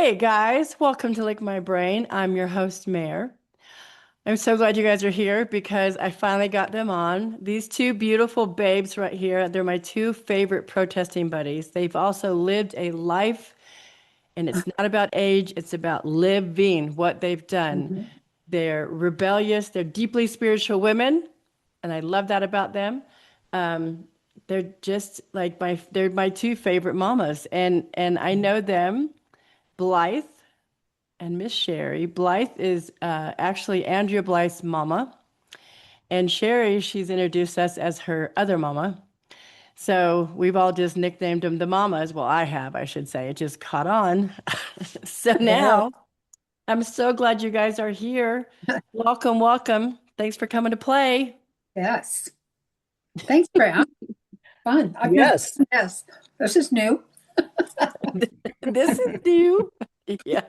Hey guys, welcome to Lick My Brain. I'm your host, Mare. I'm so glad you guys are here because I finally got them on. These two beautiful babes right here, they're my two favorite protesting buddies. They've also lived a life, and it's not about age, it's about living what they've done. Mhm. They're rebellious, they're deeply spiritual women, and I love that about them. Um, they're just like they're my two favorite mamas, and I know them. Blythe and Miss Sherry. Blythe is actually Andrea Blythe's mama, and Sherry, she's introduced us as her other mama. So we've all just nicknamed them the mamas. Well, I have, I should say. It just caught on. So Yeah. now I'm so glad you guys are here. Welcome, welcome. Thanks for coming to play. Yes. Thanks for asking. Fun. I've never Yes. done this. This is new. This is new. Yeah.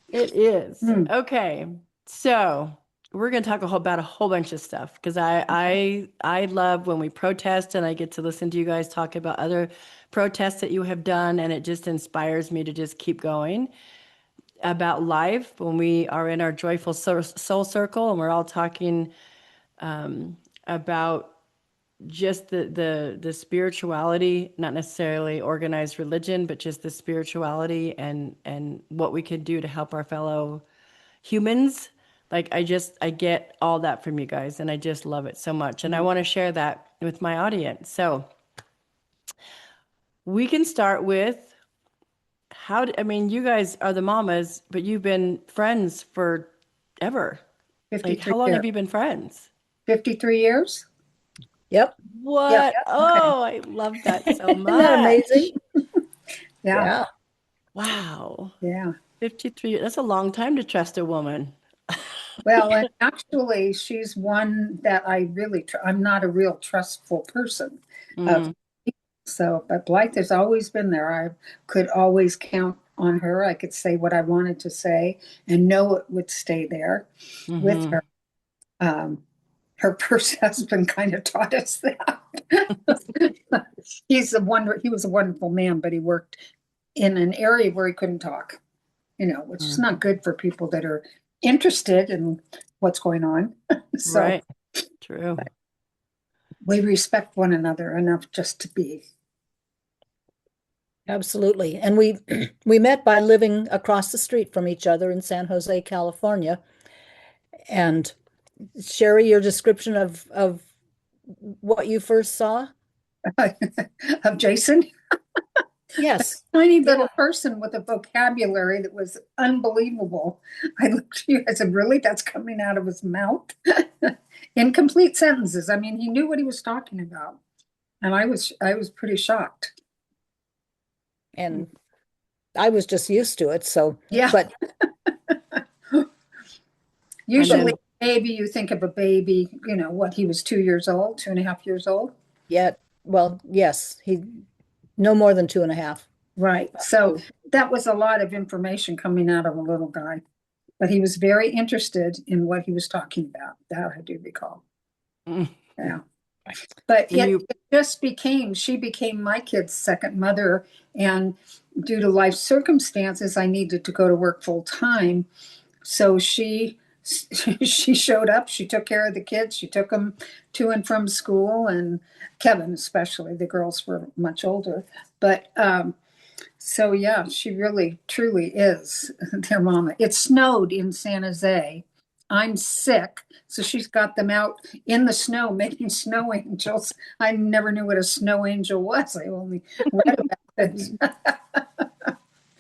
It is. Hmm. Okay. So we're going to talk about a whole bunch of stuff because I love when we protest and I get to listen to you guys talk about other protests that you have done, and it just inspires me to just keep going about life when we are in our joyful soul circle and we're all talking about just the spirituality, not necessarily organized religion, but just the spirituality and what we can do to help our fellow humans. Like I get all that from you guys and I just love it so much. And I want to share that with my audience. So we can start with I mean, you guys are the mamas, but you've been friends forever. Like, 53 how long years. have you been friends? 53 years? Yep. Yep. What? Okay. Oh, I love that so Isn't that amazing? much. Yeah. Yeah. Wow. Yeah. 53, that's a long time to trust a woman. Well, and actually, she's one that I'm not a real trustful person. Of Mm, so, but Blythe has always been there. I could always count on her. I could say what I wanted to say and know it would stay there with hmm. her. Um, her first husband kind of taught us that. He was a wonderful man, but he worked in an area where he couldn't talk, which is Mm. not good for people that are interested in what's going on. So Right. True. we respect one another enough just to be. Absolutely. And we we met by living across the street from each other in San Jose, California. And Sherry, your description of what you first saw? Of Jason, Yes. tiny Yeah. little person with a vocabulary that was unbelievable. I looked at you, I said, really? That's coming out of his mouth? Incomplete sentences. I mean, he knew what he was talking about. And I was pretty shocked. And I was just used to it. So, Yeah. but And Usually, then, baby, you think of a baby, what, he was 2 years old, 2.5 years old. yet, well, yes, he no more than 2.5. Right. So that was a lot of information coming out of a little guy, but he was very interested in what he was talking about. That I do recall. mm, Yeah. But and you, she became my kid's second mother. And due to life circumstances, I needed to go to work full time. So she showed up, she took care of the kids, she took them to and from school, and Kevin especially. The girls were much older, but so yeah, she really truly is their mama. It snowed in San Jose. I'm sick, so she's got them out in the snow making snow angels. I never knew what a snow angel was. I only read about it.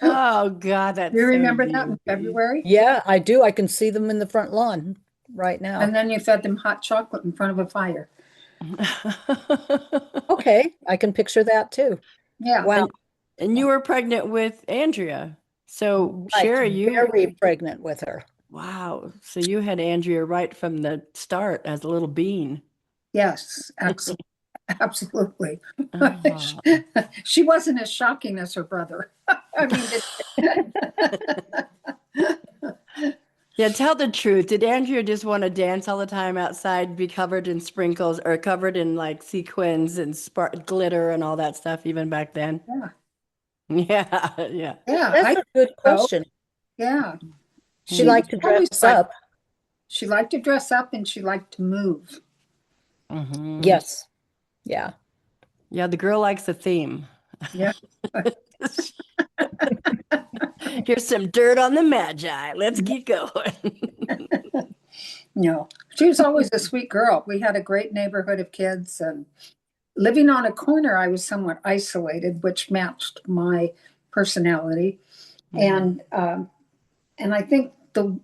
oh God, You that's so remember that in goofy. February? Yeah, I do. I can see them in the front lawn right And now. then you fed them hot chocolate in front of a fire. Okay, I can picture that too. Yeah. Wow. And and you were pregnant with Andrea. So Right. Sherry, Very pregnant with her. wow. So you had Andrea right from the start as a little bean. Yes, absolutely. Oh. She wasn't as shocking as her brother. I mean, Yeah, tell the truth. Did Andrea just want to dance all the time outside, be covered in sprinkles or covered in like sequins and spark glitter and all that stuff even back then? yeah, Yeah, yeah. Yeah, That's I a good so. question. Yeah, She she was Mm-hmm. liked to always dress like, up. she liked to dress up and she liked to move. Mm-hmm. Yes. Yeah. Yeah, the girl likes a theme. Yeah. Here's some dirt on the Magi. Let's keep going. No, she was always a sweet girl. We had a great neighborhood of kids, and living on a corner, I was somewhat isolated, which matched my personality. Hmm. And I think the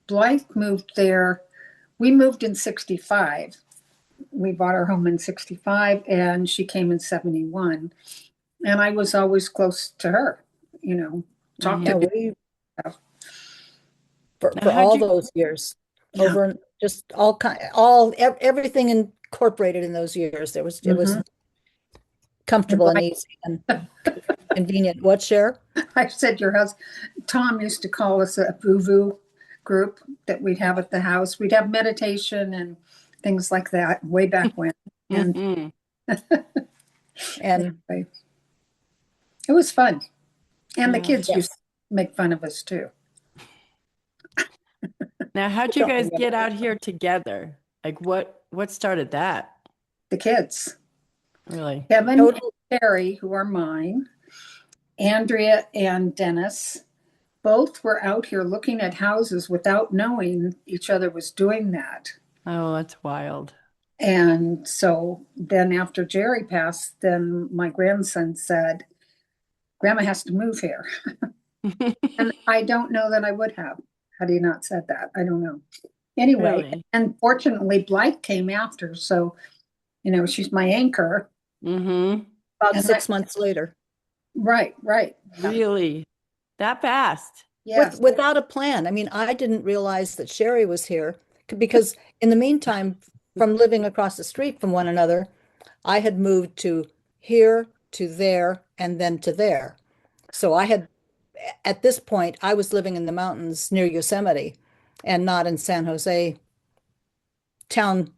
Blythe moved there. We moved in '65. We bought our home in '65, and she came in '71. And I was always close to her, you know, talk Yeah, to Hmm. we her. Now, for how'd all you? those years, Yeah. over just everything incorporated in those years. It was Hmm. And comfortable and like easy and convenient. What, Cher? I said, your husband, Tom used to call us a boo group that we'd have at the house. We'd have meditation and things like that way back when. And Hmm. And anyway, it was fun. And the Yeah. kids used to yes, make fun of us too. Now, I how'd you don't guys remember get out that. here together? Like, what started that? The kids, Really? Kevin and Total. Terry, who are mine, Andrea and Dennis, both were out here looking at houses without knowing each other was doing that. Oh, that's wild. And so then after Jerry passed, then my grandson said, Grandma has to move here. And I don't know that I would have had he not said that. I don't know. Anyway, Really? and fortunately, Blythe came after. So, she's my anchor. Mm-hmm. About And I, 6 months later, right, right. yeah. Really? That fast? Yes. Without a plan. I mean, I didn't realize that Sherry was here because in the meantime, from living across the street from one another, I had moved to here, to there, and then to there. So at this point, I was living in the mountains near Yosemite and not in San Jose town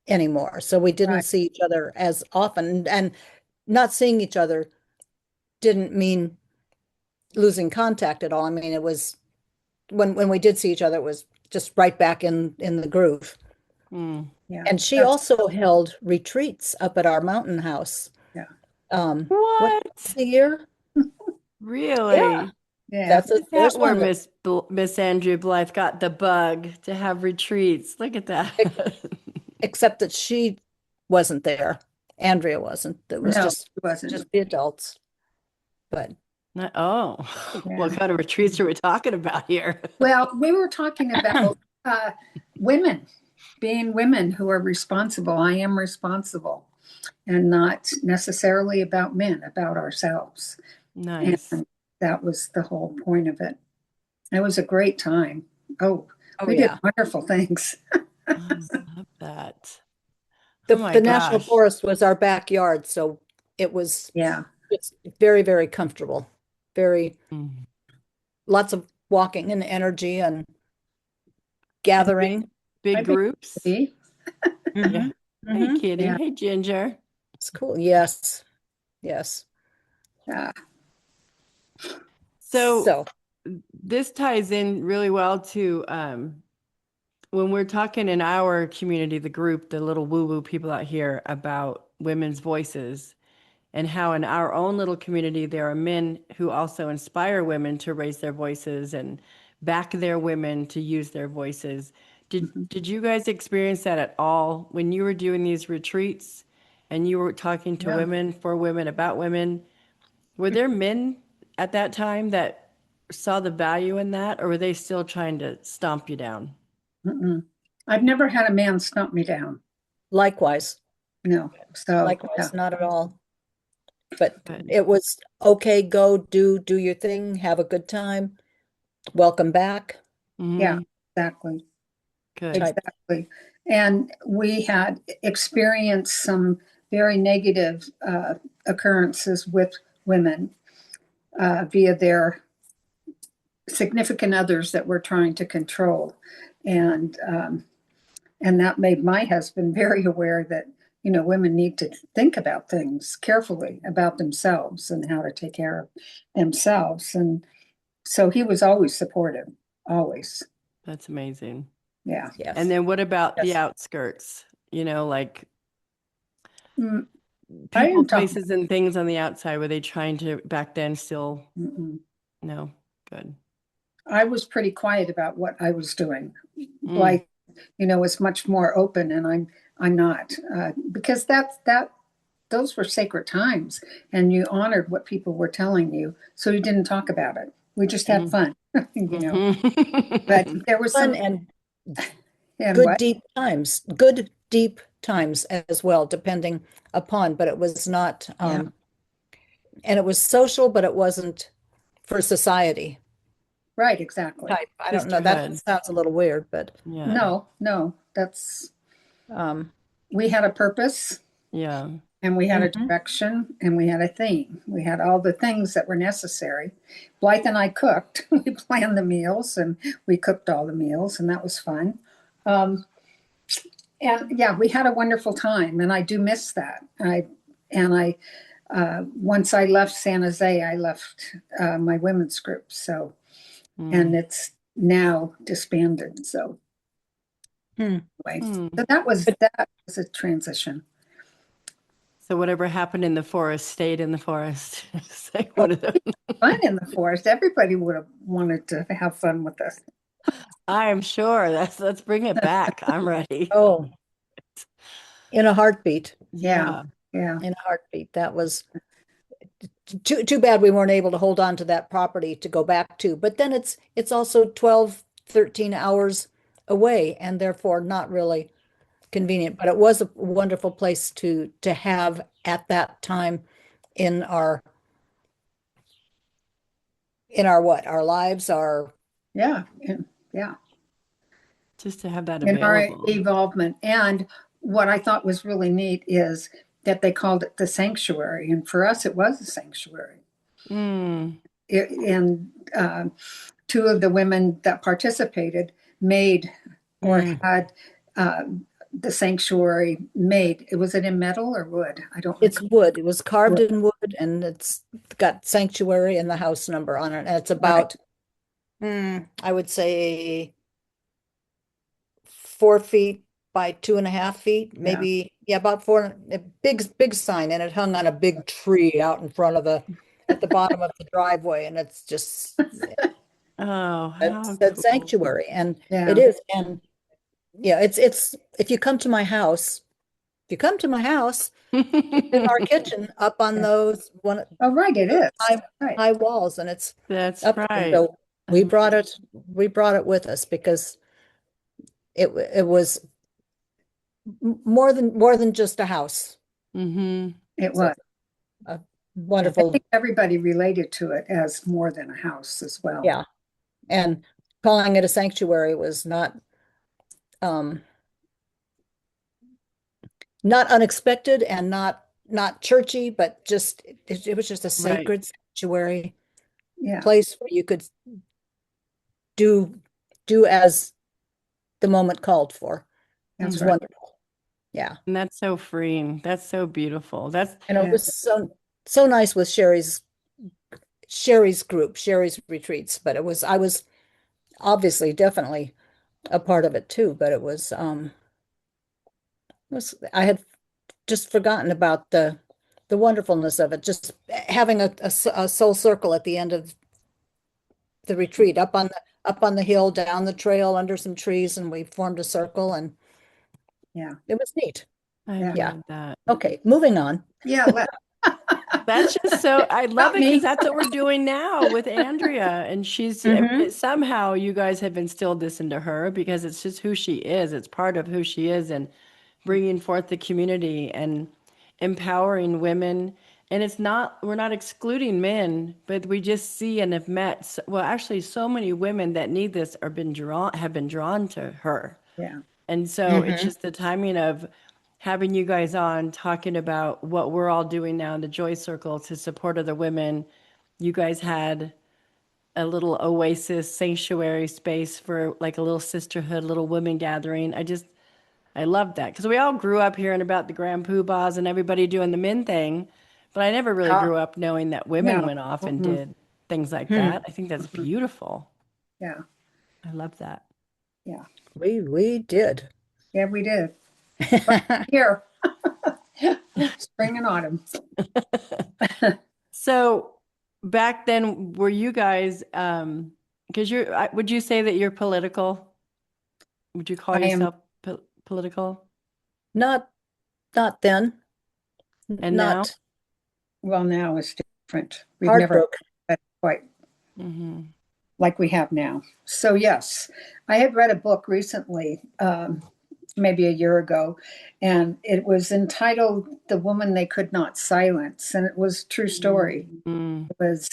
anymore. So we didn't Right. see each other as often. And not seeing each other didn't mean losing contact at all. I mean, it was when we did see each other, it was just right back in the groove. Mm. Yeah. And she That's, also held retreats up at our mountain house. yeah. What What? the year? Yeah, Really? Yeah. that's Is that there's where one that Miss Andrew Blythe got the bug to have retreats? Look at that. except that she wasn't there. Andrea wasn't. It was No, it wasn't. just the adults. But Oh, what Yeah. kind of retreats are we talking about here? Well, we were talking about uh, women being women who are responsible. I am responsible and not necessarily about men, about ourselves. And Nice. that was the whole point of it. It was a great time. Oh, oh we did yeah. wonderful things. Oh, I love that. Oh my The National gosh. Forest was our backyard, so it was Yeah. it's very, very comfortable. Very Mm. lots of walking and energy and And gathering. I big think, groups? see? Yeah. Hmm. Hey, Hmm. Kitty. Yeah. Hey, Ginger. It's cool. Yes. Yes. Yeah. So So, this ties in really well to when we're talking in our community, the group, the little woo-woo people out here about women's voices and how in our own little community there are men who also inspire women to raise their voices and back their women to use their voices. Did Mhm. did you guys experience that at all when you were doing these retreats and you were talking to Yeah. women for women about women? Were there men at that time that saw the value in that, or were they still trying to stomp you down? Mm-mm. I've never had a man stomp me down. likewise, No. So, yeah. likewise, not at all. But Good. it was okay, go do your thing, have a good time, welcome back Yeah, Hmm. exactly. Good. type. Exactly. And we had experienced some very negative occurrences with women via their significant others that we're trying to control. And and that made my husband very aware that women need to think about things carefully about themselves and how to take care of themselves. And so he was always supportive, always. That's amazing. Yeah. And Yes. then what about the Yes. outskirts? Like Mm, I people, didn't talk. places, and things on the outside? Were they trying to back then still? Mm-mm. No, good. I was pretty quiet about what I was doing. Mm, Blythe, is much more open, and I'm not, because that those were sacred times, and you honored what people were telling you, so you didn't talk about it. We just had mm, fun, But mhm. there was Fun some, and and good what? deep times, good deep times as well, depending upon, but it was not, Yeah, and it was social, but it wasn't for society right, exactly. type. I don't know. That Sisterhood. sounds a little weird, but Yeah. No, no, that's um, we had a purpose, Yeah. and we had a mhm. direction, and we had a theme. We had all the things that were necessary. Blythe and I cooked. We planned the meals, and we cooked all the meals, and that was fun. Um, and yeah, we had a wonderful time, and I do miss that. And I once I left San Jose, I left my women's group. So, and Mm. it's now disbanded. So Hmm. anyway, Mm. so that was But a transition. So whatever happened in the forest stayed in the forest. It's like oh, one of those. Fun in the forest. Everybody would have wanted to have fun with us. I'm sure. Let's bring it back. I'm ready. oh, in a heartbeat, Yeah, Yeah. yeah, in a heartbeat. That was too bad we weren't able to hold on to that property to go back to. But then it's also 12, 13 hours away and therefore not really convenient. But it was a wonderful place to have at that time in our what? Our lives, our yeah, yeah. Just to have that In our available. involvement. And what I thought was really neat is that they called it the sanctuary. And for us, it was a sanctuary. Mm. And two of the women that participated made or mm, had uh, the sanctuary made. Was it in metal or wood? I don't it's recall. wood. It was carved Wood. in wood and it's got sanctuary and the house number on it. And it's Right. about, I would say 4 feet by 2.5 feet, Yeah. maybe, yeah, about four, a big sign, and it hung on a big tree out in front of at the bottom of the driveway, and it's just, Oh, it how said cool. sanctuary, and it Yeah. is, and yeah, it's, if you come to my house, it's in our kitchen, up on Yeah. Oh, right. It those is. Right. high walls, and it's That's up there, right. so Um, we brought it with us because it was more than just a house. mm-hmm. It So was. it's a I wonderful, think everybody related to it as more than a house as well. yeah. And calling it a sanctuary was um not unexpected and not churchy, but just it was just a Right. sacred sanctuary Yeah, place where you could do do as the moment called for. It that's was Mhm. right. wonderful. Yeah. And that's so freeing. That's so beautiful. That's And it Yeah. was so nice with Sherry's group, Sherry's retreats, but I was obviously definitely a part of it too, but I had just forgotten about the wonderfulness of it. Just having a soul circle at the end of the retreat, up on the hill, down the trail, under some trees, and we formed a circle, and Yeah. it was neat. I Yeah. Yeah. love that. Okay, moving on. Yeah. That's just so, I love Not it because me. that's what we're doing now with Andrea. And Hmm. somehow you guys have instilled this into her because it's just who she is. It's part of who she is and bringing forth the community and empowering women. And we're not excluding men, but we just see and have met, well, actually, so many women that need this have been drawn to her. Yeah. And so it's Hmm. just the timing of having you guys on talking about what we're all doing now in the Joy Circle to support other women. You guys had a little oasis sanctuary space for like a little sisterhood, little women gathering. I love that because we all grew up hearing about the grand poobahs and everybody doing the men thing, but I never really Uh, grew up knowing that women no. went off and Mhm, did things like Hmm. that. I think that's mhm. beautiful. Yeah, I love that. yeah, We did. yeah, we did. Here, spring and autumn. So back then, were you guys, because would you say that you're political? Would you call I am, yourself political? Not not then. And now? Not well, now it's different. We've never heartbroken. had it quite Hmm. like we have now. So, yes, I had read a book recently, maybe a year ago, and it was entitled The Woman They Could Not Silence. And it was a true story. Mm, It was,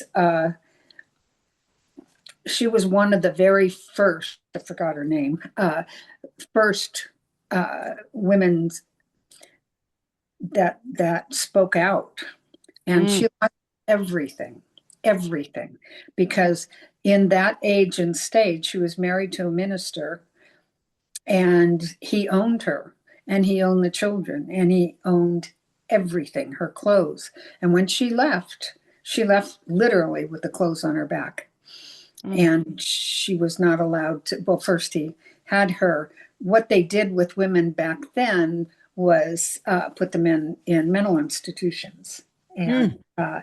she was one of the very first, I forgot her name, first women that spoke out, and mm, she lost everything, everything, because in that age and stage, she was married to a minister, and he owned her, and he owned the children, and he owned everything, her clothes. And when she left literally with the clothes on her back, mm, and she was not allowed to. Well, first he had her. What they did with women back then was put them in mental institutions, and Hmm.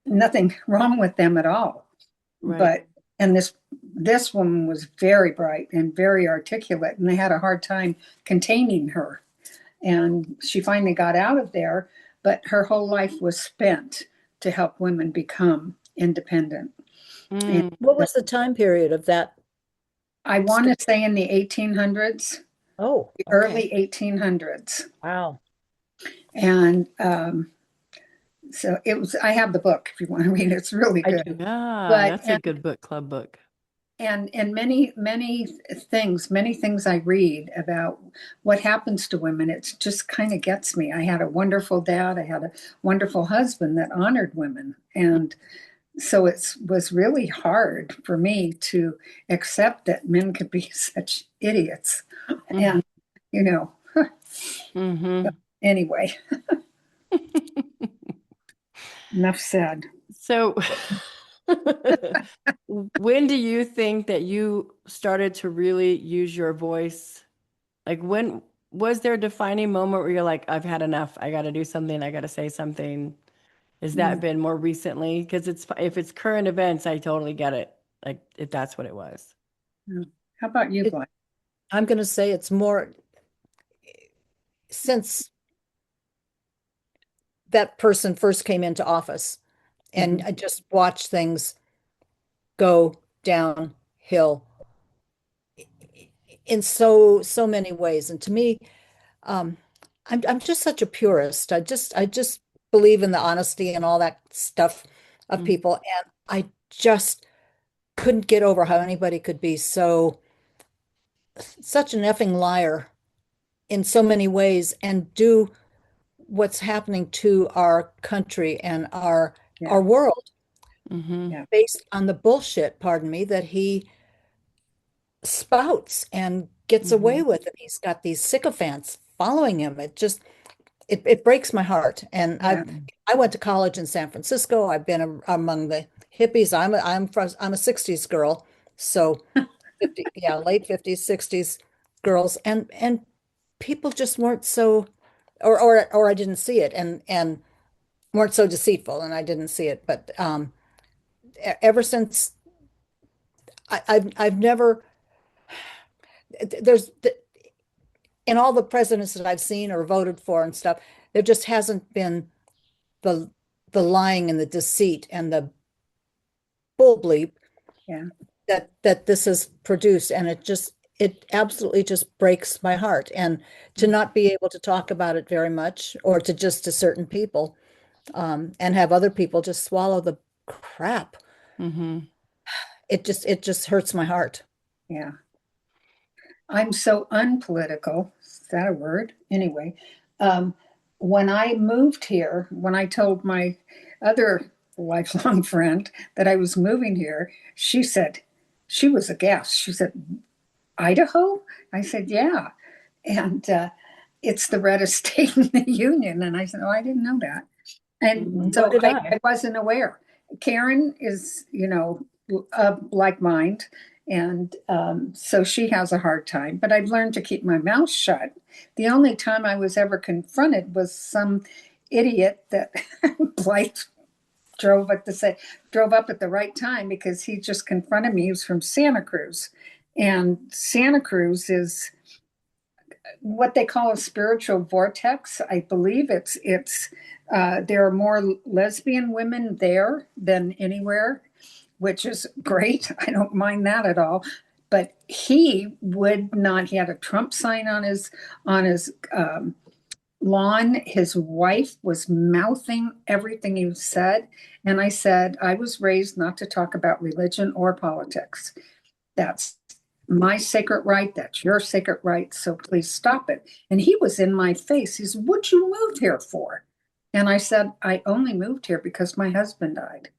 nothing wrong with them at all. right. But and this woman was very bright and very articulate, and they had a hard time containing her. And she finally got out of there, but her whole life was spent to help women become independent. And Mm, What was the time period of that I want story? to say in the 1800s, Oh, the okay. early 1800s. Wow. And so it was, I have the book if you want to read it. It's really I good. do. yeah, But, that's a good book club book. and many things I read about what happens to women, it just kind of gets me. I had a wonderful dad, I had a wonderful husband that honored women. And so it was really hard for me to accept that men could be such idiots. Mm, And, you know, hmm. anyway, enough said. So, when do you think that you started to really use your voice? Like, when was there a defining moment where you're like, I've had enough. I got to do something. I got to say something. Has that Mm. been more recently? Because if it's current events, I totally get it. Like, if that's what it was. How about you, It, Glenn? I'm going to say it's more since that person first came into office, and Mhm. I just watched things go downhill in so many ways. And to me, um, I'm just such a purist. I just believe in the honesty and all that stuff of Mm, people, and I just couldn't get over how anybody could be such an effing liar in so many ways and do what's happening to our country and our Yeah, world mm-hmm, yeah. based on the bullshit, pardon me, that he spouts and gets mm-hmm, away with. And he's got these sycophants following him. It breaks my heart. And Yeah. I went to college in San Francisco. I've been among the hippies. I'm a 60s girl. So 50, yeah, late 50s, 60s girls. And people just weren't so or I didn't see it and weren't so deceitful and I didn't see it. But ever since I've never there's in all the presidents that I've seen or voted for and stuff, there just hasn't been the the lying and the deceit and the bull bleep Yeah. that this has produced. And it absolutely just breaks my heart. And to not be able to talk about it very much or to certain people, and have other people just swallow the crap. mm-hmm. It just hurts my heart. Yeah. I'm so unpolitical. Is that a word? Anyway, um, when I moved here, when I told my other lifelong friend that I was moving here, she was aghast. She said, Idaho? I said, yeah. and it's the reddest state in the union. And I said, oh, I didn't know that. And Nor so did I I. wasn't aware. Karen is, like mind. And so she has a hard time, but I've learned to keep my mouth shut. The only time I was ever confronted was some idiot that Blythe drove up at the right time because he just confronted me. He was from Santa Cruz. And Santa Cruz is what they call a spiritual vortex. I believe there are more lesbian women there than anywhere, which is great. I don't mind that at all. But he would not. He had a Trump sign on his lawn. His wife was mouthing everything he said, and I said I was raised not to talk about religion or politics. That's my sacred right. That's your sacred right. So please stop it. And he was in my face. He said, what'd you move here for? And I said, I only moved here because my husband died.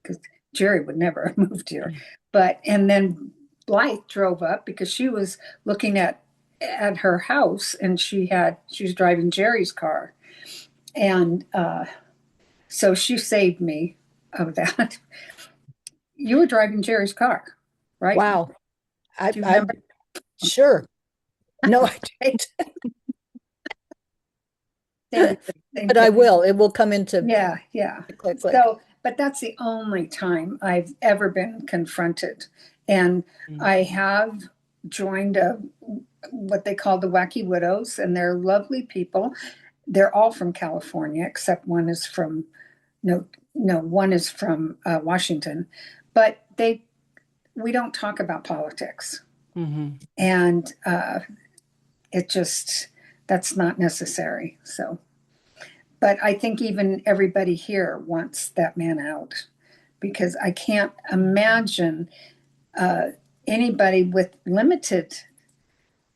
Because Jerry would never have moved here. And then Blythe drove up because she was looking at her house, and she was driving Jerry's car. And so she saved me of that. You were driving Jerry's car, right? Wow. Do you I'm remember? sure. No, I don't. Same, same But I thing. will. It will come into Yeah, yeah. click, click. So, but that's the only time I've ever been confronted. And I have joined what they call the Wacky Widows, and they're lovely people. They're all from California, except one is from no, no, one is from Washington. But we don't talk about politics, Mm-hmm. and it just that's not necessary. So. But I think even everybody here wants that man out because I can't imagine uh, anybody with limited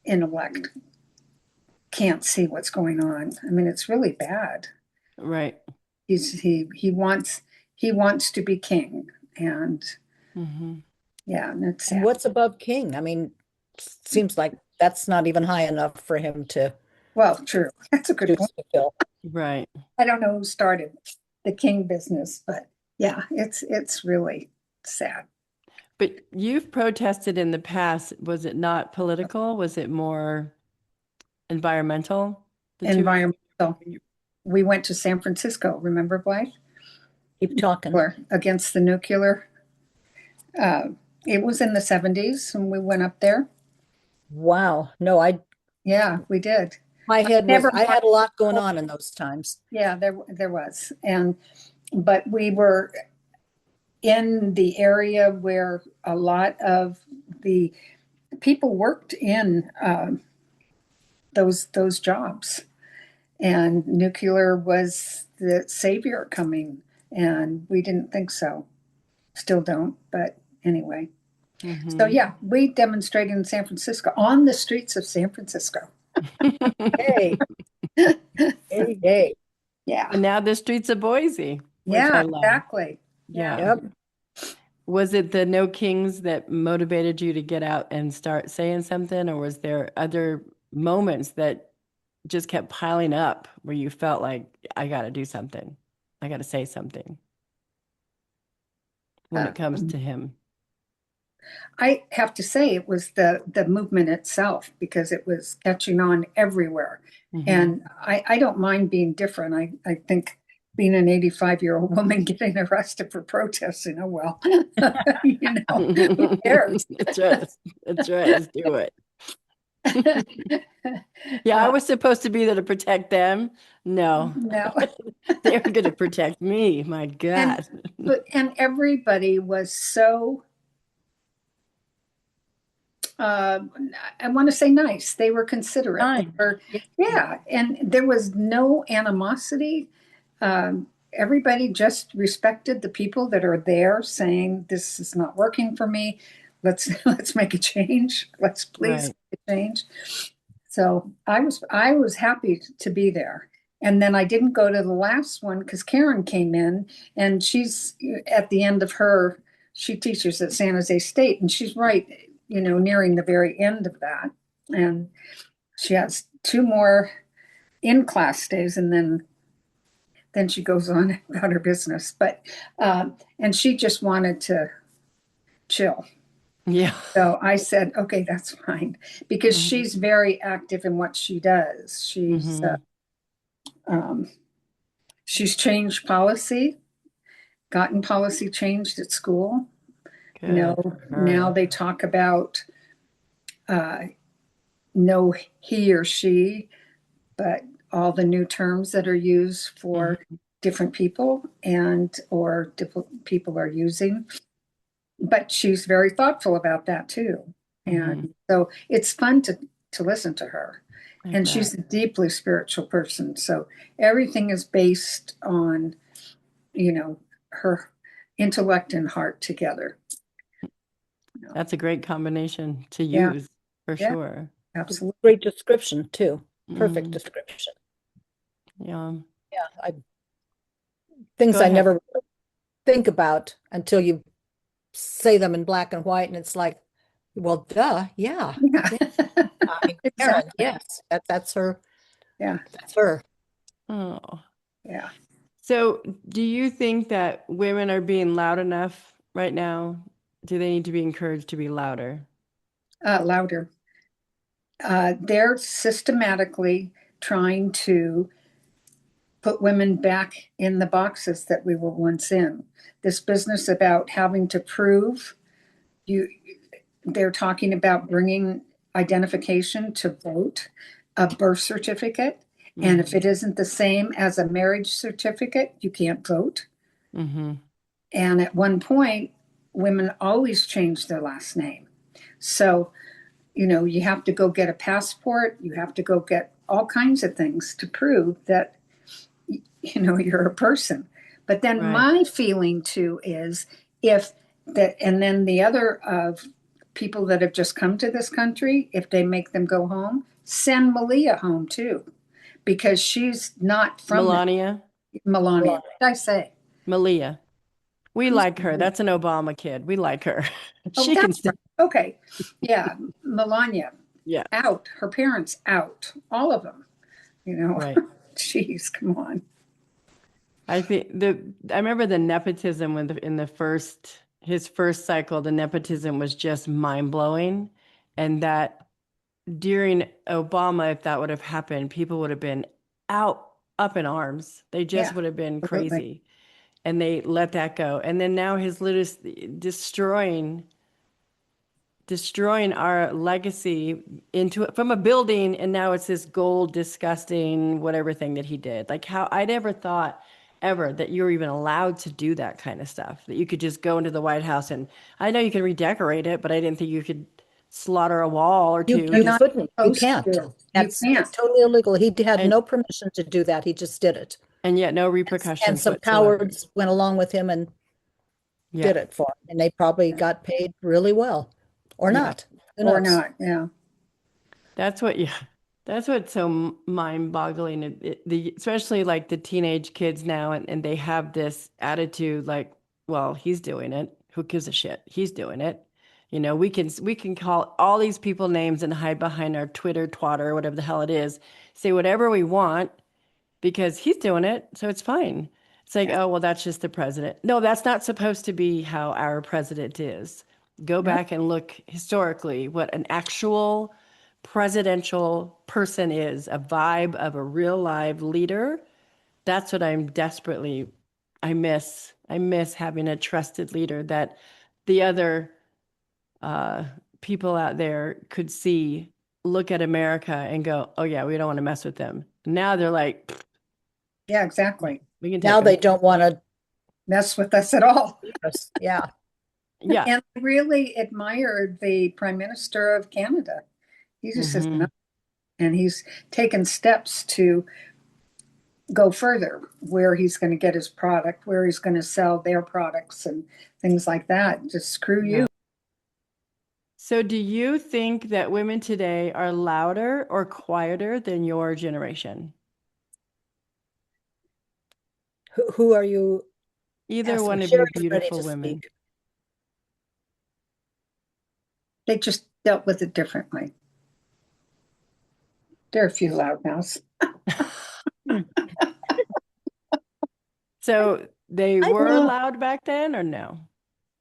intellect can't see what's going on. I mean, it's really bad. Right. He wants to be king, and Mm-hmm. yeah, and it's And sad. what's above king? I mean, seems like that's not even high enough for him to Well, true. That's a good point. choose to fill. Right. I don't know who started the king business, but yeah, it's really sad. But you've protested in the past. Was it not political? Was it more environmental? The two of Environmental. you? We went to San Francisco. Remember, Blythe? Keep talking. Or against the nuclear. Uh, it was in the 70s, and we went up there. Wow. No, Yeah, we did. my head was, Never I mind. had a lot going on in those times. Yeah, there was, but we were in the area where a lot of the people worked in those jobs, and nuclear was the savior coming, and we didn't think so. Still don't, but anyway. So Mm-hmm. yeah, we demonstrated in San Francisco, on the streets of San Francisco. Hey, hey, hey. Yeah, And now the streets of Boise, which yeah, I love. exactly. Yeah. Yeah. Yep. Was it the No Kings that motivated you to get out and start saying something, or was there other moments that just kept piling up where you felt like, I got to do something? I got to say something when Uh, it comes to him. I have to say it was the movement itself because it was catching on everywhere. Mm-hmm. And I don't mind being different. I think being an 85-year-old woman getting arrested for protesting, oh well, who cares? That's right. That's right. Let's do it. Yeah, I Uh, was supposed to be there to protect them. No, no. they were going to protect me. My And God. and everybody was so uh, I want to say nice. They were considerate. They Fine. were, Yeah. yeah, and there was no animosity. Everybody just respected the people that are there, saying this is not working for me. Let's make a change. Let's please Right. make a change. So I was happy to be there. And then I didn't go to the last one because Karen came in, and she's at the end of her, she teaches at San Jose State, and she's right, nearing the very end of that. And she has two more in-class days, and then she goes on about her business. But and she just wanted to chill. Yeah. So I said, okay, that's fine, because Hmm. she's very active in what she does. Hmm. Um, she's changed policy, gotten policy changed at school. Good for Now her. they talk about uh, no he or she, but all the new terms that are used for Hmm. different people and or different people are using. But she's very thoughtful about that too. Hmm. And so it's fun to listen to her. I And bet. she's a deeply spiritual person. So everything is based on, you know, her intellect and heart together. You know. That's a great combination to Yeah, use for yeah, sure. absolutely. Great description too. Perfect Hmm. description. Yeah. Yeah, Go things I ahead. never think about until you say them in black and white, and it's like, well, duh, yeah, Yeah, yeah. I mean, Karen, exactly. yes, that's her. Yeah, That's her. Oh. yeah. So, do you think that women are being loud enough right now? Do they need to be encouraged to be louder? Louder. They're systematically trying to put women back in the boxes that we were once in. This business about having to prove you, they're talking about bringing identification to vote, a birth certificate. And if Hmm. it isn't the same as a marriage certificate, you can't vote. Hmm. And at one point, women always changed their last name. So, you have to go get a passport, you have to go get all kinds of things to prove that you're a person. But then Right. my feeling too is if that, and then the other of people that have just come to this country, if they make them go home, send Malia home too, because she's not from the Melania, Melania. Well, What did I say? Malia. We Who's like her. That's an Obama kid. We like her. oh, She can that's stay. right. Okay. Yeah, Melania Yeah. out, her parents out, all of them, you know. Right. Jeez, come on. I remember the nepotism when in the first his first cycle, the nepotism was just mind blowing, and that during Obama, if that would have happened, people would have been out up in arms. They just Yeah, would have been absolutely. crazy, and they let that go. And then now his literacy destroying our legacy into from a building, and now it's this gold disgusting whatever thing that he did. Like how I never thought ever that you were even allowed to do that kind of stuff, that you could just go into the White House, and I know you can redecorate it, but I didn't think you could slaughter a wall or two You're you just not couldn't, you supposed can't. to. You That's can't. totally illegal. He had and no permission to do that. He just did it. and yet no And repercussions some whatsoever. cowards went along with him and Yeah. did it for him. And they probably got paid really well. Or Yeah. not. Who Or knows? not. Yeah. That's what, yeah, that's what's so mind-boggling. Especially like the teenage kids now, and they have this attitude like, well, he's doing it. Who gives a shit? He's doing it. We can call all these people names and hide behind our Twitter, twatter, or whatever the hell it is, say whatever we want because he's doing it, so it's fine. It's like, Yeah. oh, well, that's just the president. No, that's not supposed to be how our president is. Go No. back and look historically what an actual presidential person is, a vibe of a real live leader. That's what I miss. I miss having a trusted leader that the other uh, people out there could see, look at America and go, oh, yeah, we don't want to mess with them. Now they're like, Yeah, yeah, exactly. we can take Now them. they don't want to Mess with us at all. leave us. Yeah. Yeah. And I really admired the Prime Minister of Canada. He just says no. Hmm. And he's taken steps to go further, where he's going to get his product, where he's going to sell their products and things like that. Just screw Yeah. you. So, do you think that women today are louder or quieter than your generation? Who are you Either asking? one of you Sherry's ready beautiful to women. speak. They just dealt with it differently. There are a few loudmouths. Hmm. So they I were Well, loud back then, or no?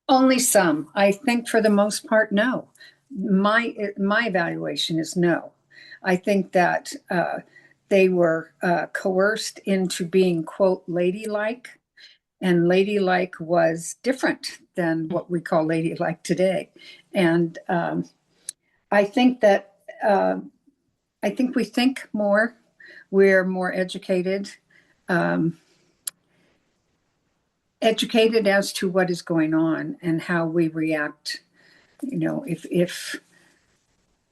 only some. I think for the most part, no. My evaluation is no. I think that they were coerced into being, quote, ladylike, and ladylike was different than what we call ladylike today. And I think that I think we think more. We're more educated, um, educated as to what is going on and how we react. You know, if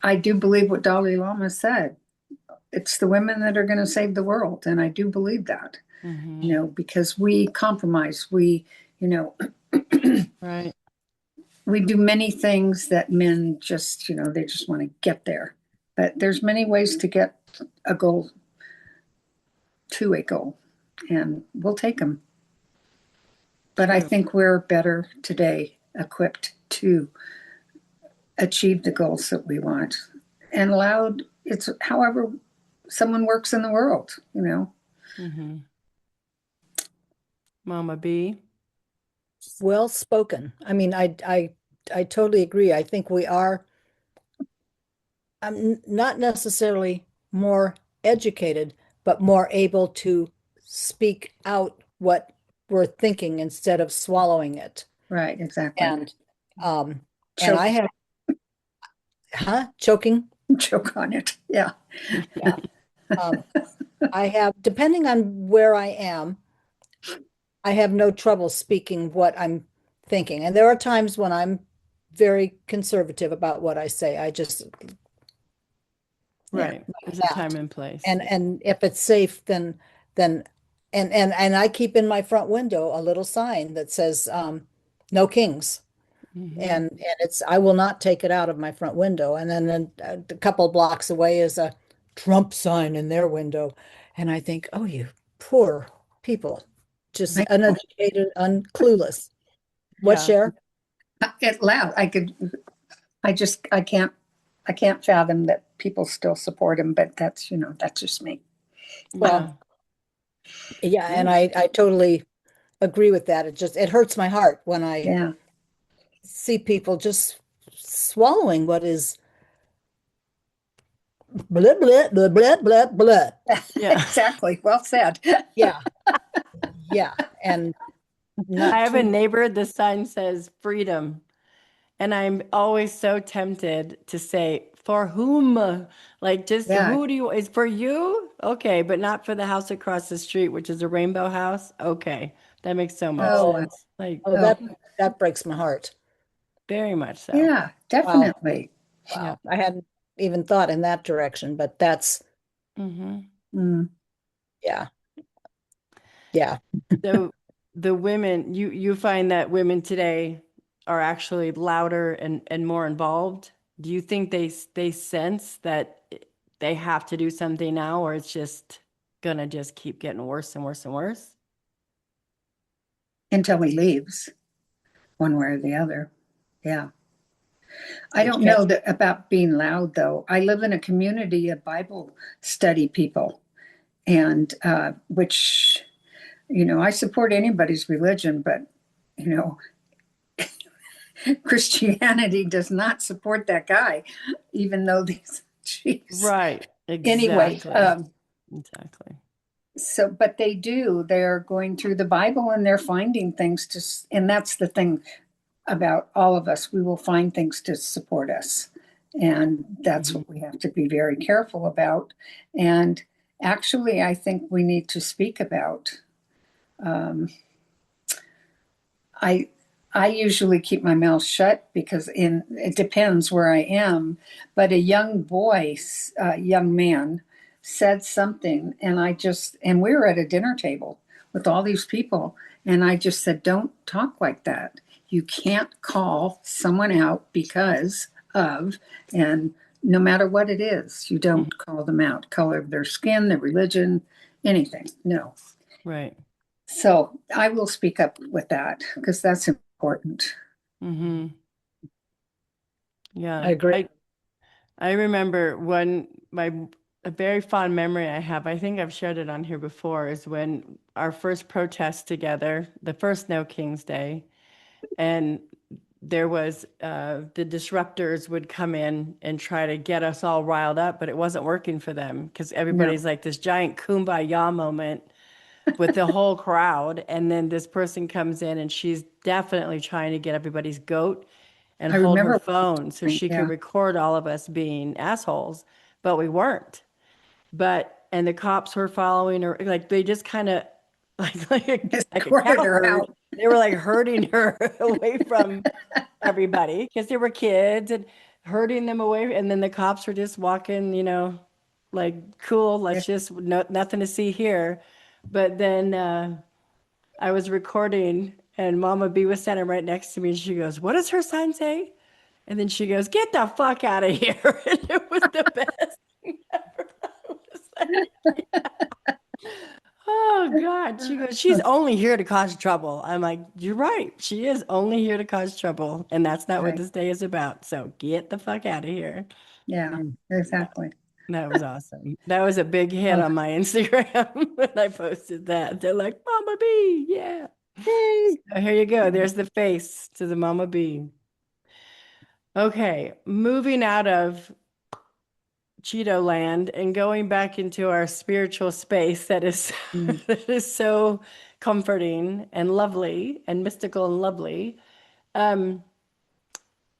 I do believe what Dalai Lama said, it's the women that are going to save the world, and I do believe that. Mm-hmm. You know, because we compromise, you know, Right. we do many things that men just, they just want to get there. But there's many ways to get a goal to a goal, and we'll take them. But I True. think we're better today equipped to achieve the goals that we want. And allowed, it's however someone works in the world. Mm-hmm. Mama B. Well spoken. I mean, I totally agree. I think we are not necessarily more educated, but more able to speak out what we're thinking instead of swallowing it. Right, exactly. And um and Choke, I have choking. choke on it. Yeah. Yeah. Um I have, depending on where I am, I have no trouble speaking what I'm thinking. And there are times when I'm very conservative about what I say. I just, Yeah. Right. like There's a time that. and place. And if it's safe, then and I keep in my front window a little sign that says no kings. Mm-hmm. And it's, I will not take it out of my front window. And then a couple of blocks away is a Trump sign in their window. And I think, oh, you poor people, just I know. uneducated, unclueless. What, Yeah. Cher? It loud. I can't fathom that people still support him, but that's just me. Well, Yeah. yeah, and Right. I totally agree with that. It just, it hurts my heart when I Yeah. see people just swallowing what is blah blah blah blah blah blah. Yeah. Exactly. Well said. Yeah, yeah, and I not have a too. neighbor, the sign says freedom. And I'm always so tempted to say, for whom? Like, just Yeah. who do you, is for you? Okay, but not for the house across the street, which is a rainbow house. Okay, that makes so much Oh, wow. sense. Like, Oh, Oh, that breaks my heart. very much so. yeah, Wow, definitely. Yeah. wow. I hadn't even thought in that direction, but that's, Hmm. Mm. yeah, yeah. So the women, you find that women today are actually louder and more involved. Do you think they sense that they have to do something now, or it's just gonna just keep getting worse and worse and worse? Until he leaves, one way or the other. Yeah. I Which don't can't, know that about being loud, though. I live in a community of Bible study people, and which, I support anybody's religion, but, you know, Christianity does not support that guy, even though these, jeez. Right. Anyway, Exactly. Exactly. so, but they do, they're going through the Bible and they're finding things and that's the thing about all of us. We will find things to support us. And that's Hmm. what we have to be very careful about. And actually, I think we need to speak about. Um, I I usually keep my mouth shut because it depends where I am. But a young boy, young man, said something, and we were at a dinner table with all these people, and I just said, "Don't talk like that. You can't call someone out because of, and no matter what it is, you don't call them out. Color of their skin, their religion, anything. No." Right. So I will speak up with that because that's important. Hmm. I Yeah. agree. I remember when my a very fond memory I have, I think I've shared it on here before, is when our first protest together, the first No King's Day, and there was the disruptors would come in and try to get us all riled up, but it wasn't working for them because everybody's No, like this giant kumbaya moment with the whole crowd. And then this person comes in and she's definitely trying to get everybody's goat and I hold her remember. phone so she could Yeah, record all of us being assholes, but we weren't. But and the cops were following her, like they just kind of like a escorted cow her herd. out. They were like herding her away from everybody because they were kids and herding them away. And then the cops were just walking, like cool. Yeah, Let's just nothing to see here. But then I was recording, and Mama B was standing right next to me, and she goes, "What does her son say?" And then she goes, "Get the fuck out of here!" And it was the best thing ever. I was like, oh God. She goes, she's only here to cause trouble. I'm like, you're right. She is only here to cause trouble. And that's not what right. this day is about. So get the fuck out of here. Yeah, Mm. exactly. That was awesome. That was a big hit Oh, on my Instagram when I posted that. They're like, Mama B, yeah. Yay. So here you go. yeah. There's the face to the Mama B. Okay, moving out of Cheeto land and going back into our spiritual space that is Mm, that is so comforting and lovely and mystical and lovely. Um,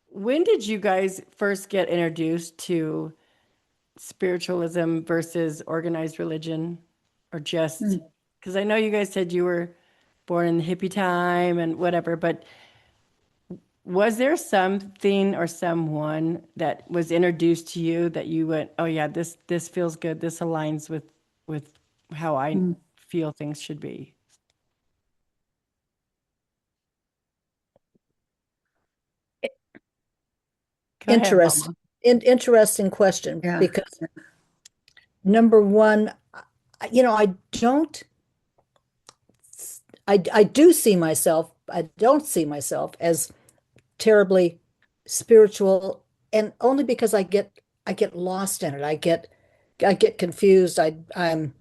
when did you guys first get introduced to spiritualism versus organized religion, or just mm, because I know you guys said you were born in the hippie time and whatever, but was there something or someone that was introduced to you that you went, "Oh yeah, this feels good. This aligns with how I mm. feel things should be." Go ahead, Interest, Mama. interesting question Yeah, because number one, I don't, I do see myself, I don't see myself as terribly spiritual, and only because I get lost in it. I get confused. I'm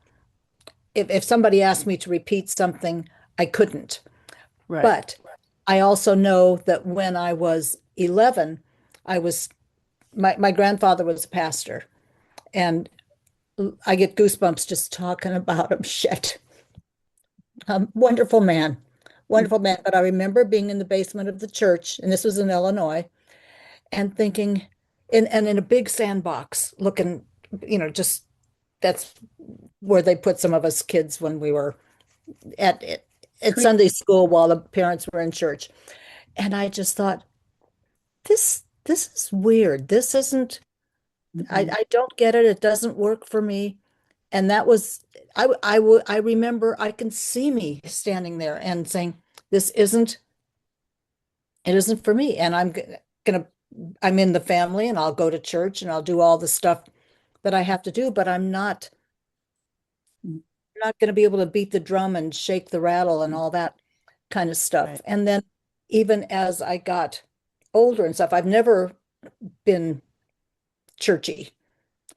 if somebody asked me to repeat something, I couldn't. Right. But I also know that when I was 11, I was my grandfather was a pastor, and I get goosebumps just talking about him. Shit. Wonderful man. mm, Wonderful man. But I remember being in the basement of the church, and this was in Illinois, and thinking, and in a big sandbox, looking, just that's where they put some of us kids when we were at at creep. Sunday school while the parents were in church. And I just thought, this is weird. This isn't, Mm-mm, I don't get it. It doesn't work for me. And that was, I remember I can see me standing there and saying, this isn't, it isn't for me. And gonna, I'm in the family and I'll go to church and I'll do all the stuff that I have to do, but mm, I'm not going to be able to beat the drum and shake the rattle and mm, all that kind of stuff. Right. And then even as I got older and stuff, I've never been churchy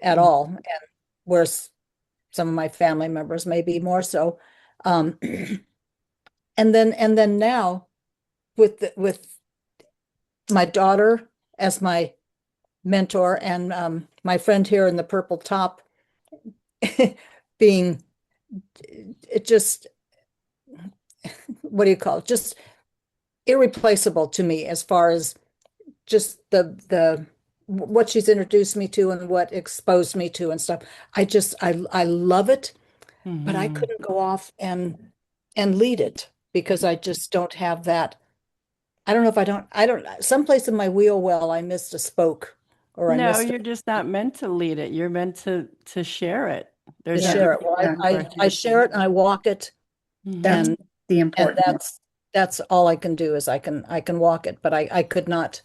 at mm. all. And whereas some of my family members may be more so. Um, and then now with my daughter as my mentor and my friend here in the purple top being it just what do you call it? Just irreplaceable to me as far as just the what she's introduced me to and what exposed me to and stuff. I love it, but I Hmm. couldn't go off and lead it because I just don't have that. I don't know if I don't someplace in my wheel well I missed a spoke or I No, missed you're just not meant to lead it. You're meant to share it. to There's a Yeah, share it. difference Well, exactly. I for share it and I walk it That's hmm and the and important one. that's all I can do is I can walk it, but I could not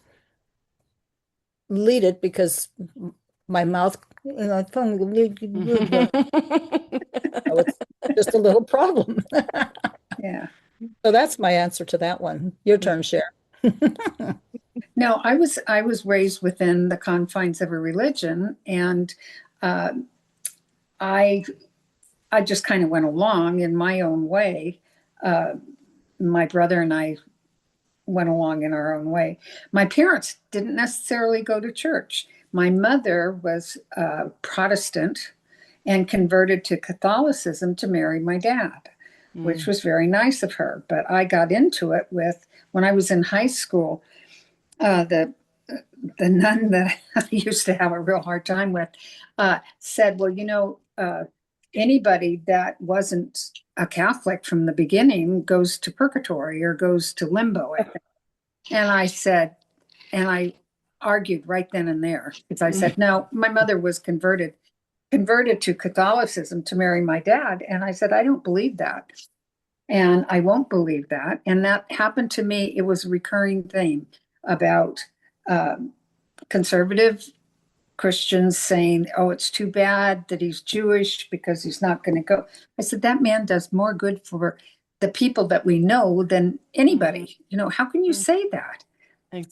lead it because my mouth, tongue, so it's just a little problem. Yeah. So that's my answer to that one. Your turn, Cher. No, I was raised within the confines of a religion, and uh, I I just kind of went along in my own way. Uh, my brother and I went along in our own way. My parents didn't necessarily go to church. My mother was Protestant and converted to Catholicism to marry my dad, which Mm, was very nice of her. But I got into it with, when I was in high school, the nun that I used to have a real hard time with said, well, anybody that wasn't a Catholic from the beginning goes to purgatory or goes to limbo, I think. And I said, and I argued right then and there because I mm, said, no, my mother was converted to Catholicism to marry my dad. And I said, I don't believe that. And I won't believe that. And that happened to me. It was a recurring theme about um, conservative Christians saying, oh, it's too bad that he's Jewish because he's not going to go. I said, that man does more good for the people that we know than mhm, anybody. How can you mm. say that?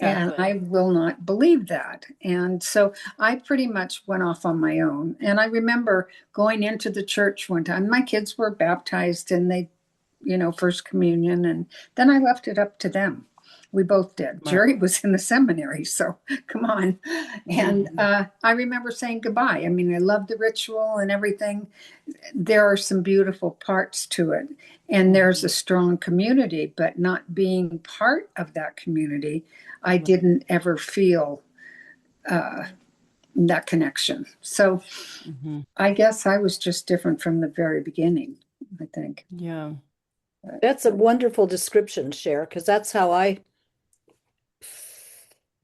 And Exactly. I will not believe that. And so I pretty much went off on my own. And I remember going into the church one time. My kids were baptized and they, first communion. And then I left it up to them. We both did. Smart. Jerry was in the seminary, so come on. And Mhm, I remember saying goodbye. I mean, I love the ritual and everything. There are some beautiful parts to it. And there's a mhm. strong community, but not being part of that community, I didn't ever feel uh, that connection. So Mhm. I guess I was just different from the very beginning, I think. Yeah. But That's a wonderful description, Cher, because that's how I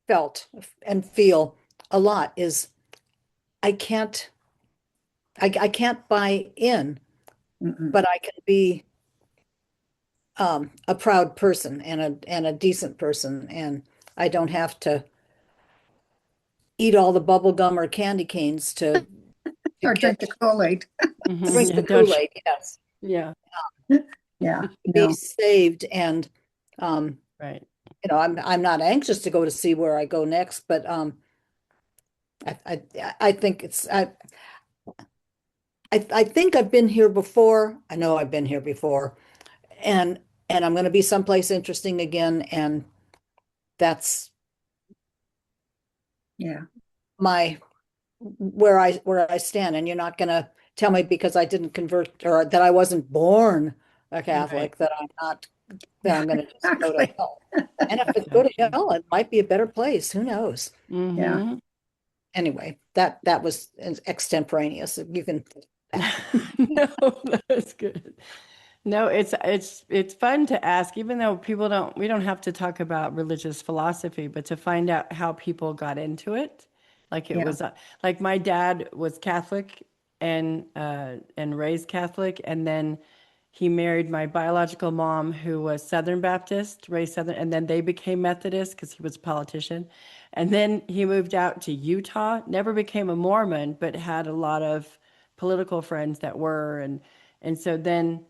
felt and feel a lot is I can't I can't buy in, mm-mm. but I can be a proud person and a decent person, and I don't have to eat all the bubble gum or candy canes to Or drink the get Kool-Aid. Mhm. drink Yeah, the don't Kool-Aid, yes, yeah, Yeah, to be no, saved. And um, right. I'm not anxious to go to see where I go next, but I think I think I've been here before. I know I've been here before, and I'm going to be someplace interesting again, and that's yeah, my where I stand. And you're not going to tell me because I didn't convert or that I wasn't born a Right. Catholic that I'm not that yeah, I'm going to just go to exactly. hell. And if I go to Exactly. hell, it might be a better place. Who knows? Yeah, Hmm. Anyway, that was extemporaneous. You can No, that's good. No, it's fun to ask, even though we don't have to talk about religious philosophy, but to find out how people got into it. Like it yeah. was like my dad was Catholic and raised Catholic, and then he married my biological mom, who was Southern Baptist, raised Southern, and then they became Methodist because he was a politician. And then he moved out to Utah, never became a Mormon, but had a lot of political friends that were, and so then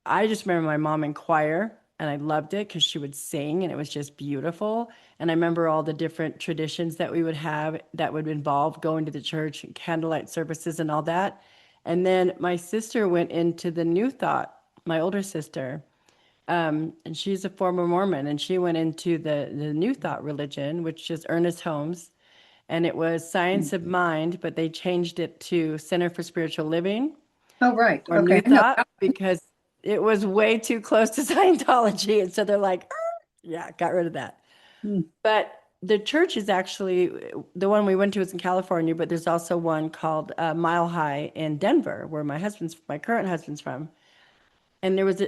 I just remember my mom in choir and I loved it because she would sing and it was just beautiful. And I remember all the different traditions that we would have that would involve going to the church and candlelight services and all that. And then my sister went into the New Thought, my older sister, and she's a former Mormon, and she went into the New Thought religion, which is Ernest Holmes, and it was Mm. Science of Mind, but they changed it to Center for Spiritual Living Oh, right. or New Okay, I know Thought that. because it was way too close to Scientology. And so they're like, "Er," yeah, got rid of that. Mm. But the church is actually the one we went to is in California, but there's also one called Mile High in Denver, where my current husband's from. And there was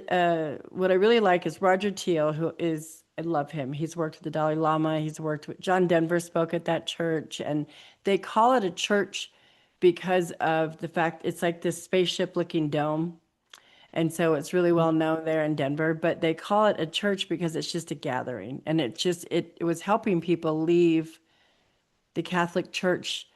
what I really like is Roger Teal, who is, I love him. He's worked with the Dalai Lama. He's worked with John Denver, spoke at that church. And they call it a church because of the fact it's like this spaceship looking dome. And so it's really well known there in Denver, but they call it a church because it's just a gathering. And it was helping people leave the Catholic Church,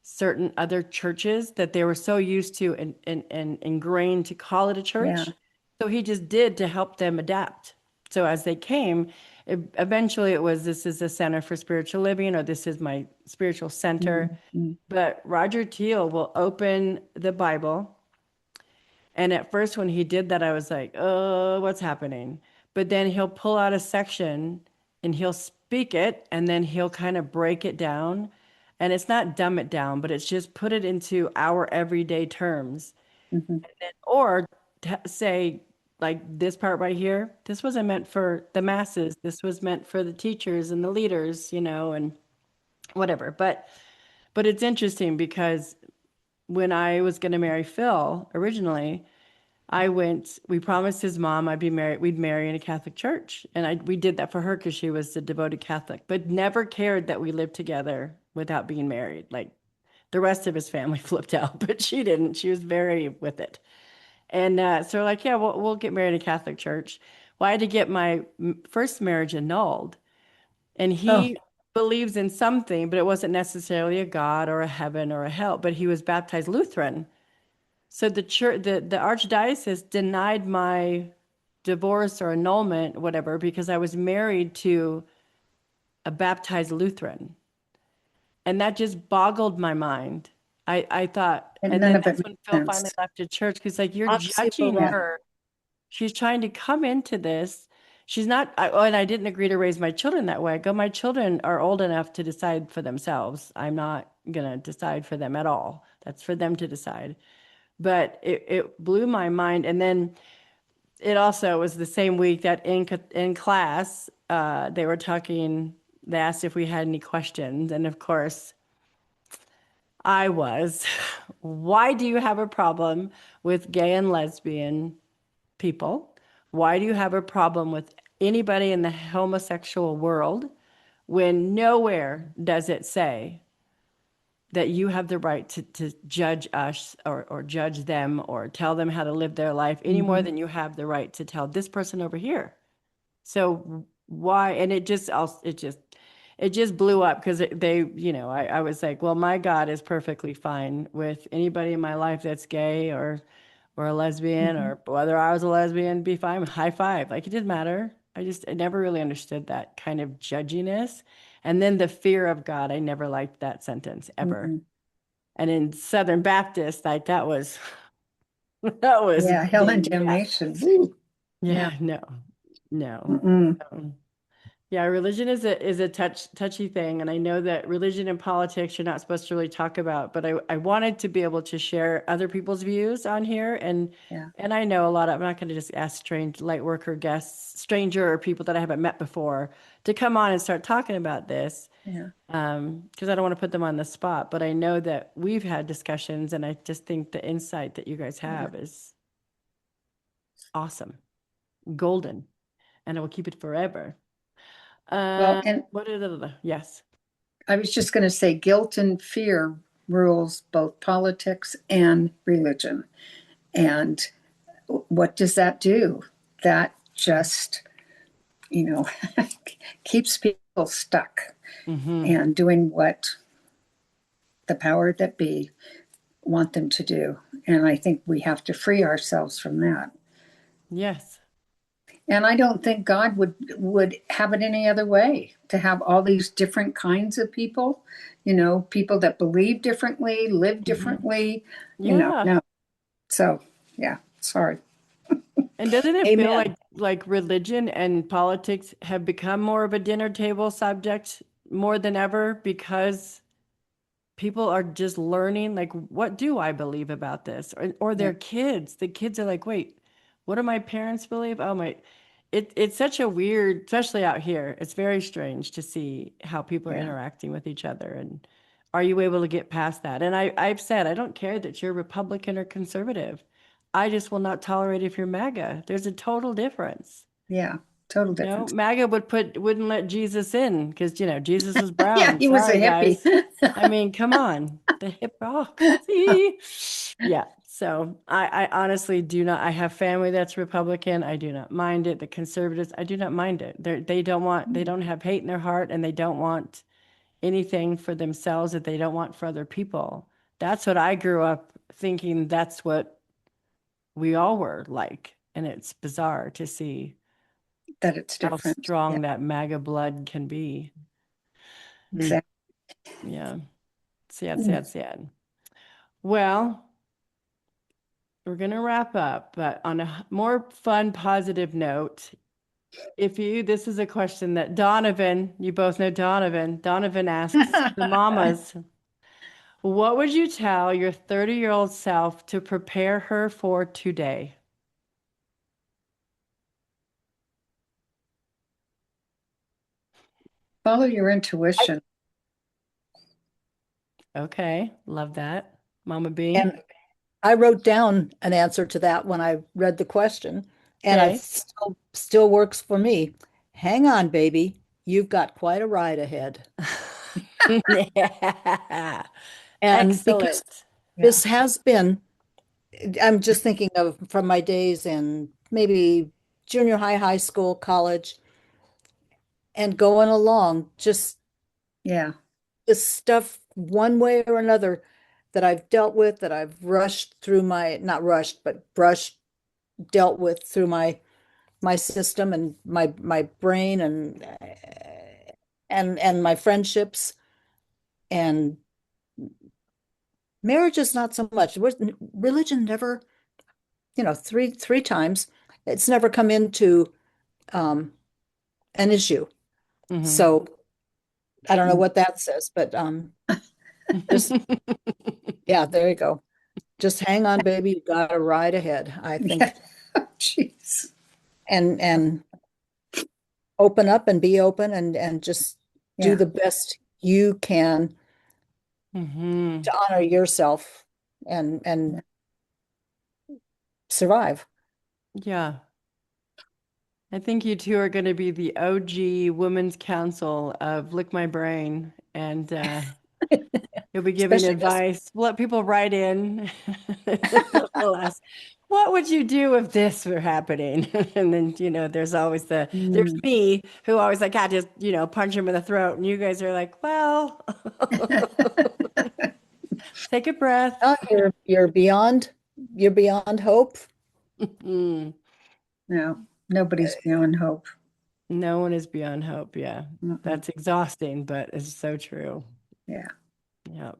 certain other churches that they were so used to and ingrained to call it a Yeah, church. So he just did to help them adapt. So as they came, Eventually it was, this is a center for spiritual living, or this is my spiritual center. Mhm. But Roger Teal will open the Bible. And at first, when he did that, I was like, oh, what's happening? But then he'll pull out a section and he'll speak it, and then he'll kind of break it down. And it's not dumb it down, but it's just put it into our everyday terms. Mhm. Or say, like this part right here, this wasn't meant for the masses. This was meant for the teachers and the leaders, and whatever. But it's interesting because when I was going to marry Phil originally, we promised his mom we'd marry in a Catholic church. And we did that for her because she was a devoted Catholic, but never cared that we lived together without being married. Like the rest of his family flipped out, but she didn't. She was very with it. And so we're like, yeah, we'll get married in a Catholic church. Well, I had to get my first marriage annulled. And Oh, he believes in something, but it wasn't necessarily a God or a heaven or a hell, but he was baptized Lutheran. So the church, the archdiocese denied my divorce or annulment, whatever, because I was married to a baptized Lutheran. And that just boggled my mind. I thought, And and none then of it that's makes when Phil finally sense. left the church because, like, you're judging oxymoron. Yeah. her. She's trying to come into this. She's not, and I didn't agree to raise my children that way. I go, my children are old enough to decide for themselves. I'm not going to decide for them at all. That's for them to decide. But it blew my mind. And then it also was the same week that in class, they were talking, they asked if we had any questions. And of course, I was, why do you have a problem with gay and lesbian people? Why do you have a problem with anybody in the homosexual world when nowhere does it say that you have the right to judge us or judge them or tell them how to live their life any more Mhm. than you have the right to tell this person over here? So why? And it just blew up because I was like, well, my God is perfectly fine with anybody in my life that's gay or a lesbian, Mhm. or whether I was a lesbian, be fine. High five. Like it didn't matter. I never really understood that kind of judginess. And then the fear of God, I never liked that sentence ever. Mhm. And in Southern Baptist, like that was that was Yeah. Hell and getting, yeah, damnation. Woo. Yeah. yeah, no, no. Mm-mm. Yeah, religion is a touchy thing, and I know that religion and politics you're not supposed to really talk about, but I wanted to be able to share other people's views on here, Yeah. and I know a lot of, I'm not going to just ask strange light worker guests, stranger or people that I haven't met before to come on and start talking about this, Yeah. because I don't want to put them on the spot, but I know that we've had discussions, and I just think the insight that you guys Yeah. have is awesome, golden, and I will keep it forever. Well, and What are the, yes. I was just going to say guilt and fear rules both politics and religion. And what does that do? That just, you know, keeps people stuck Mm-hmm. and doing what the power that be want them to do. And I think we have to free ourselves from that. Yes. And I don't think God would have it any other way to have all these different kinds of people, people that believe differently, live Mm-hmm. differently, Yeah. no. So, yeah, sorry. And doesn't it feel Amen. like religion and politics have become more of a dinner table subject more than ever because people are just learning, like, what do I believe about this? Or Yeah, their kids. The kids are like, wait, what do my parents believe? Oh my, it's such a weird, especially out here. It's very strange to see how people are yeah, interacting with each other. And are you able to get past that? And I've said, I don't care that you're Republican or conservative. I just will not tolerate if you're MAGA. There's a total difference. yeah, total No, difference. MAGA wouldn't let Jesus in because Jesus was Yeah, brown. he was a Sorry, hippie. guys. I mean, come on, the hypocrisy. Yeah. So I honestly do not. I have family that's Republican. I do not mind it. The conservatives, I do not mind it. They don't have hate in their heart, and they don't want anything for themselves that they don't want for other people. That's what I grew up thinking. That's what we all were like, and it's bizarre to see. that it's how different. Yeah, strong that MAGA blood can be. Mm. exactly. Yeah. Sad, Mm. sad, sad. Well, we're going to wrap up, but on a more fun, positive note, this is a question that Donovan, you both know Donovan, Donovan asks the mamas, what would you tell your 30-year-old self to prepare her for today? Follow your intuition. Okay, love that. Mama B. And I wrote down an answer to that when I read the question, and it Okay. still works for me. Hang on, baby. You've got quite a ride ahead. Yeah. And because Excellent. Yeah, this has been, I'm just thinking of from my days in maybe junior high, high school, college, and going along, just yeah, this stuff one way or another that I've dealt with, that I've rushed through not rushed, but brushed, dealt with through my system and my brain and my friendships, and marriage is not so much. Religion never, three times, it's never come into um, an issue. Hmm. So I don't know mm, what that says, but just yeah, there you go. Just hang on, baby. You got a ride ahead, I yeah. think, Jeez. and open up and be open and just do Yeah, the best you can Hmm. to honor yourself and yeah, survive. Yeah. I think you two are going to be the OG Women's Council of Lick My Brain, and you'll be giving Especially this. advice. Let people write in. They'll ask, what would you do if this were happening? And then, there's always there's mm. me who always like, I just, punch him in the throat. And you guys are like, well, take a breath. Oh, you're beyond hope. Mm. No, nobody's beyond hope. No one is beyond hope. Yeah. Mm-mm. That's exhausting, but it's so true. Yeah, Yeah.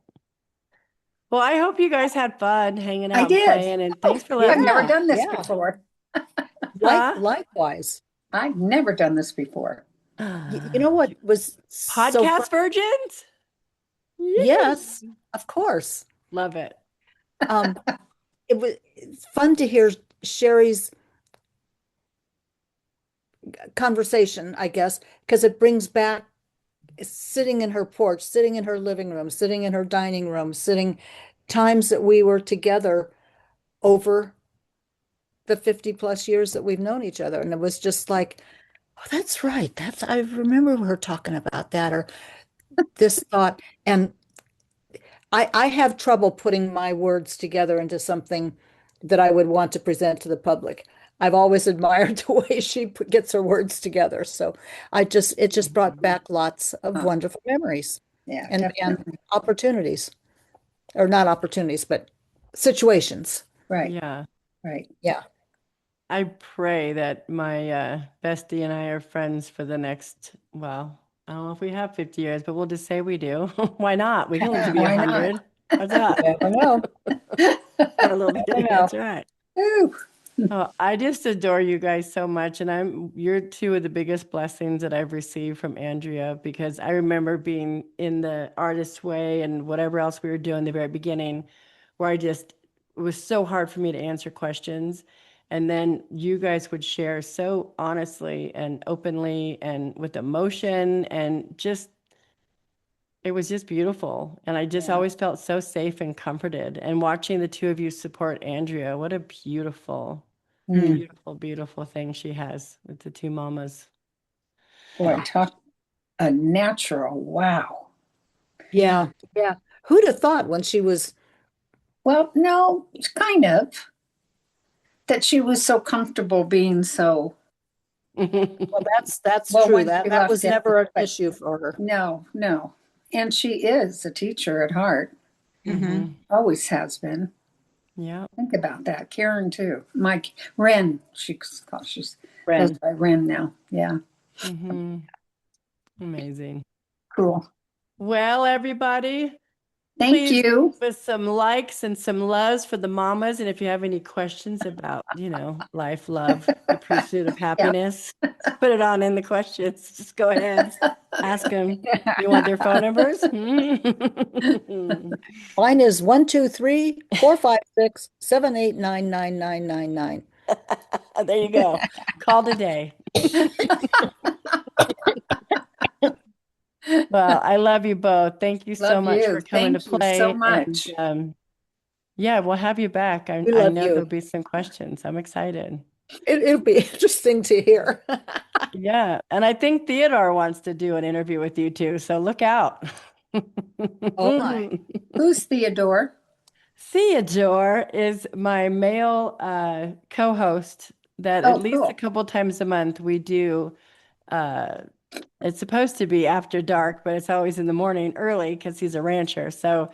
Well, I hope you guys had fun hanging I out and did. playing, and Oh, thanks for I've letting never Yeah, done this yeah. before. Huh? Likewise. I've never done this before. You know what was so fun? Podcast virgins? Yes, Yay! of course. Love it. Um, it's fun to hear Sherry's conversation, I guess, because it brings back sitting in her porch, sitting in her living room, sitting in her dining room, sitting times that we were together over the 50 plus years that we've known each other. And it was just like, oh, that's right. I remember her talking about that or this thought. And I have trouble putting my words together into something that I would want to present to the public. I've always admired the way she gets her words together. So it just brought Mhm. back lots of Oh, wonderful memories yeah, and definitely. opportunities, or not opportunities, but situations. Right, Yeah. right. Yeah. I pray that my bestie and I are friends for the next, well, I don't know if we have 50 years, but we'll just say we do. Why not? We can live to be Why not? 100. What's up? Never know. For a little Never bit. know. That's right. Ooh, Oh, I just adore you guys so much, and you're two of the biggest blessings that I've received from Andrea because I remember being in the artist way and whatever else we were doing in the very beginning, where it was so hard for me to answer questions. And then you guys would share so honestly and openly and with emotion and just it was just beautiful. And I just yeah. always felt so safe and comforted. And watching the two of you support Andrea, what a beautiful, Mm, Mm. beautiful, beautiful thing she has with the two mamas. boy, talk a natural. Wow. Yeah. Yeah. Who'd have thought when she was, Well, no, kind of that she was so comfortable being so well, that's well true. when That she that left was it, never an but issue for her. no, no. And she is a teacher at heart, Hmm. Hmm. always has been. Yeah. Think about that. Karen too. Mike Ren. She's goes Ren. by Ren now. Yeah. Hmm. Amazing. Cool. Well, everybody, Thank please you. give us some likes and some loves for the mamas. And if you have any questions about, life, love, the pursuit of Yeah. happiness, put it on in the questions. Just go ahead, ask them. You want their phone numbers? Mine is 123-456-789-9999. There you go. Call today. Well, I love you both. Thank you so Love much for you. coming to Thank you so play. And much. yeah, we'll have you back. I, We I love know you. there'll be some questions. I'm excited. It'll be interesting to hear. Yeah. And I think Theodore wants to do an interview with you too. So look out. Oh my. Who's Theodore? Theodore is my male co-host that at Oh, least a cool. couple times a month we do. Uh, it's supposed to be after dark, but it's always in the morning early because he's a rancher. So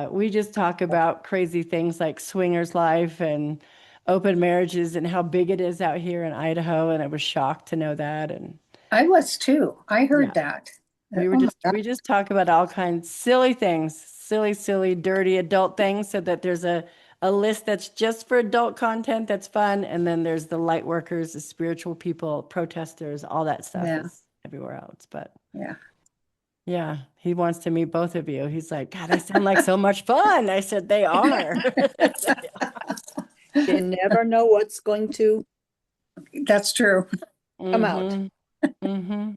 we just talk about crazy things like swingers life and open marriages and how big it is out here in Idaho. And I was shocked to know that. And I was too. I yeah, heard that. we were Oh my just God. we just talk about all kinds silly things, silly, dirty adult things, so that there's a list that's just for adult content that's fun, and then there's the light workers, the spiritual people, protesters, all that stuff Yeah. is everywhere else. But Yeah. yeah, he wants to meet both of you. He's like, God, they sound like so much fun. I said, they are. You never know what's going to That's true. come out. Mm-hmm. Mm-hmm.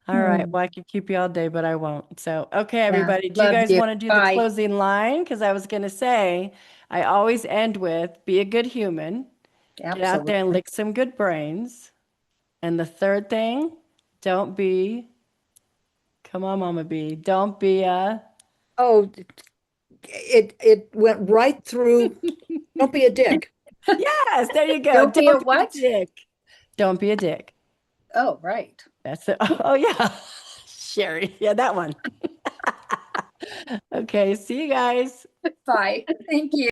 All right. Hmm. Well, I could keep you all day, but I won't. So, okay, Yeah. everybody, do you Love guys you. want to do the Bye. closing line? Because I was going to say, I always end with be a good human, get out there and Absolutely. lick some good brains. And the third thing, don't be, come on, Mama B, don't be a, Oh, it went right through. Don't be a dick. yes, there you go. Don't be a Don't be a what? dick. Don't be a dick. Oh, right. That's it. Oh, yeah. Sherry. Yeah, that one. Okay. See you guys. Bye. Thank you.